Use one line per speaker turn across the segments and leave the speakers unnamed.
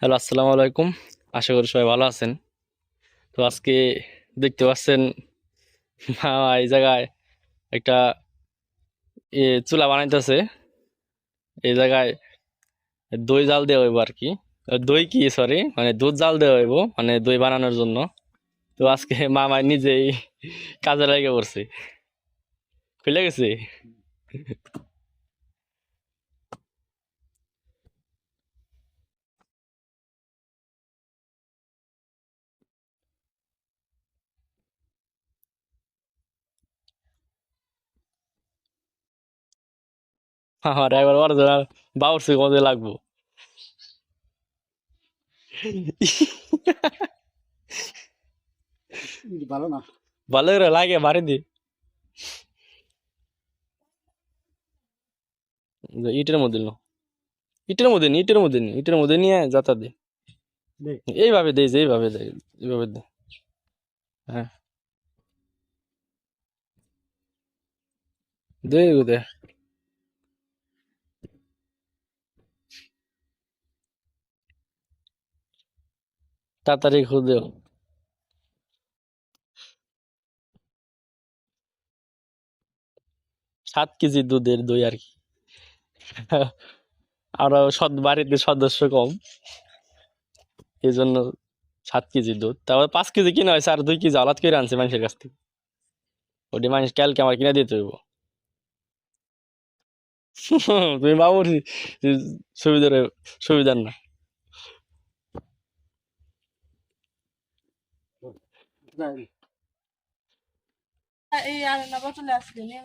Hello, আসসালামু আলাইকুম। আশা করি সবাই ভালো আছেন। তো আজকে দেখতে পাচ্ছেন মামা এই জায়গায় একটা চুলা বানাইতেছে। এই জায়গায় দই জাল দেওয়া হইব আর কি। দই কি, সরি, মানে দুধ জাল দেওয়া হইব, মানে দই বানানোর জন্য। তো আজকে মামা নিজেই কাজে লেগে পড়ছে, খুলে গেছে। আমার একবার অরিজিনাল বাউরছি মজা লাগবো।
ভালো না।
ভালো করে লাগে বাড়ি দি ইটের মধ্যে নো, ইটের মধ্যে নিয়ে যাতা দে।
দেখ
এইভাবে দে, এইভাবে দে, এইভাবে দে। হ্যাঁ, দে দে। তাড়াতাড়ি খুদে। 7 কেজি দুধের দই আর কি। আমরা বাড়িতে সদস্য কম, এই জন্য 7 কেজি দুধ, তারপর 5 কেজি কিনা হয়েছে, আর 2 কেজি আলাদ করে আনছে মানুষের কাছ থেকে। ওটি মানুষ কালকে আমার কিনা দিতে হইব। তুমি বাবুর সুবিধার সুবিধার না।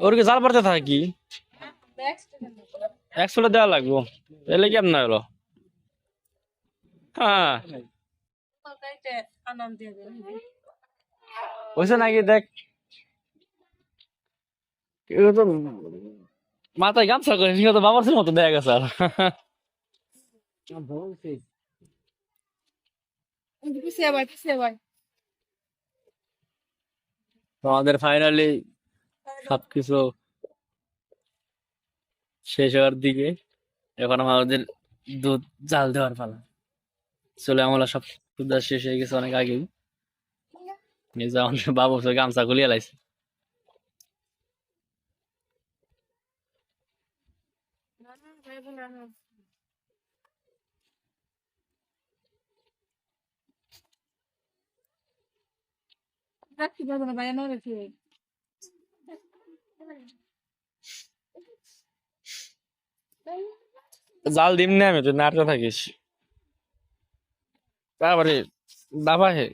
ওর কি জাল পারতে থাকে কি, একশো দেওয়া লাগবো, এলে কেমন হলো? হ্যাঁ, ওইসে নাকি দেখ, এগুলো তো মাথায় গামছা করে ঠিক বাবার মতো দেখা গেছে আর। তো আমাদের ফাইনালি সবকিছু শেষ হওয়ার দিকে। এখন আমাদের দুধ জাল দেওয়ার পালা। চলে আমরা সব দুধ শেষ হয়ে গেছে অনেক আগেই। এই যে আমাদের বাবু তো গামছা খুলিয়ে লাইছে। জাল দিম না, আমি তো নাড়তে থাকিস, তারপরে দাবা হে।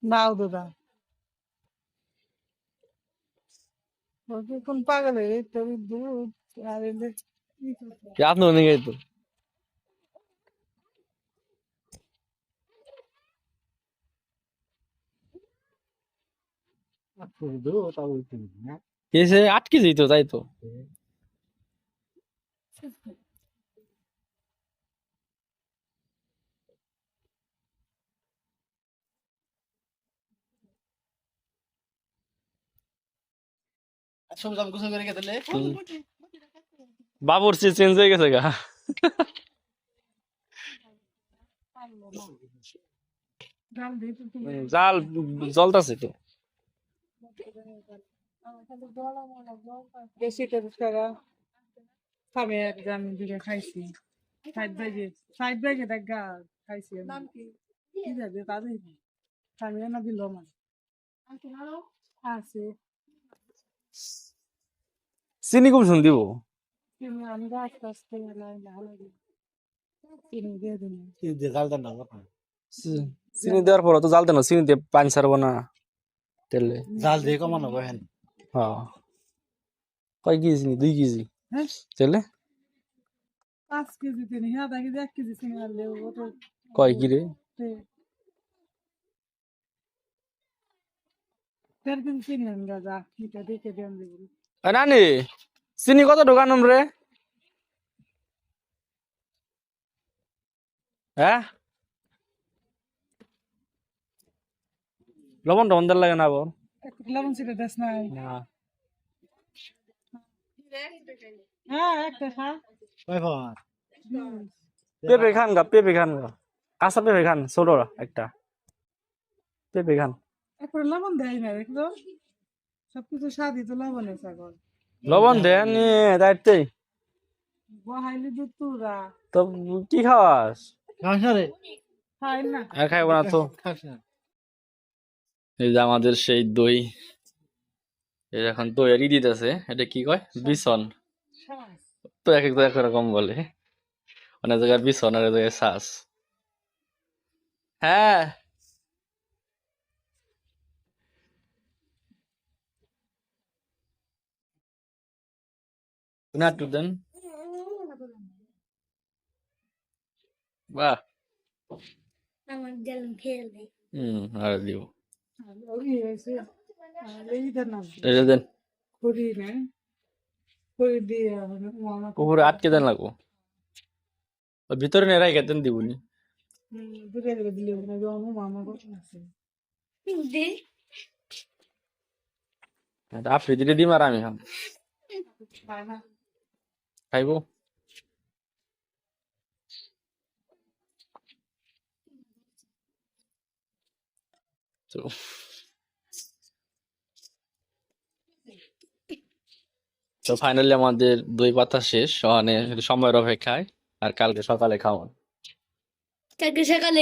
নাও দাদা, কোন পাগল হয়ে তোর দুধ আর
আপনার নিয়ে তো এসে আটকে যেত, তাই তো। হুম। বাবুর চেঞ্জ হয়ে গেছে গা। জাল জ্বলতাছে তো।
বেশি টাকা খাবে এক জাম দিকে খাইছি। সাইড ব্যাগে দেখা খাইছি কি যাবে তাদের খাবে না দিল আমার আছে
চিনি কম শুন দিব।
তুমি আমরা আস্তে আস্তে ভালো চিনি দিয়ে দিন
চিনি দেওয়ার পর তো জাল দেন, চিনি দিয়ে পানি ছাড়বো না তেলে।
জাল দিয়ে কমানো বহেন
হ্যাঁ, কয় কেজি চিনি? 2 কেজি
হ্যাঁ
তেলে।
5 কেজি চিনি হ্যাঁ দেখি 1 কেজি চিনি আনলে ওটা
কয় কি রে?
4 কেজি চিনি আনগা যা এটা দেখে দেন দেবো
নানি, চিনি কত ঢোকানম রে? হ্যাঁ, লবণ টবণ দেওয়ার লাগে না আবার?
লবণ ছিল দেশ নাই
না
হ্যাঁ একটা খা
পেঁপে খান গা পেঁপে খান গা কাঁচা পেঁপে খান ছোট একটা পেঁপে খান
একবার লবণ দেয় না দেখলো সবকিছু স্বাদই তো লবণের ছাগল
লবণ দেন দায়িত্বেই
বহাইলি দুধ তুরা
তো কি খাওয়াস
খাই না
আর খাইব না তো এই যে আমাদের সেই দই এই এখন দইয়েরই দিতেছে এটা কি কয় বিছন
শ্বাস
তো এক এক এক রকম বলে অনেক জায়গায় বিছন আর এক জায়গায় শ্বাস হ্যাঁ না একটু দেন বাহ
আমার গেলাম খেলবে
আর দিব
ওই হয়েছে এইটার নাম
এই যে দেন
করি না করে দিয়ে মামা
উপরে আটকে দেন লাগবো ওই ভিতরে নেই রাই দেন দিবনি
দুটো দিলে মামা করতে আছে
দে
আপনি দিলে দিম আর আমি খাম
খায় না
খাইবো তো তো ফাইনালি আমাদের দই পাতা শেষ মানে সময়ের অপেক্ষায় আর কালকে সকালে খাওয়ান
কালকে সকালে